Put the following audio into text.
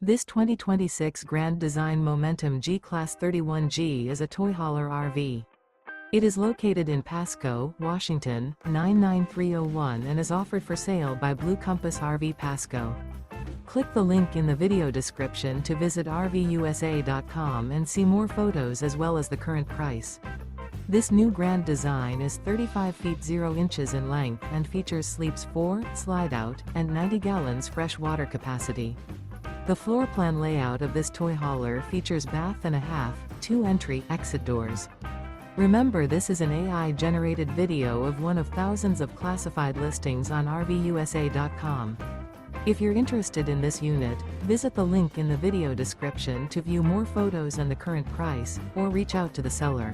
This 2026 Grand Design Momentum G-Class 31G is a toy hauler RV. It is located in Pasco, Washington, 99301 and is offered for sale by Blue Compass RV Pasco. Click the link in the video description to visit RVUSA.com and see more photos as well as the current price. This new Grand Design is 35 feet 0 inches in length and features sleeps 4, slide-out, and 90 gallons fresh water capacity. The floor plan layout of this toy hauler features bath and a half, 2 entry, exit doors. Remember, this is an AI-generated video of one of thousands of classified listings on RVUSA.com. If you're interested in this unit, visit the link in the video description to view more photos and the current price, or reach out to the seller.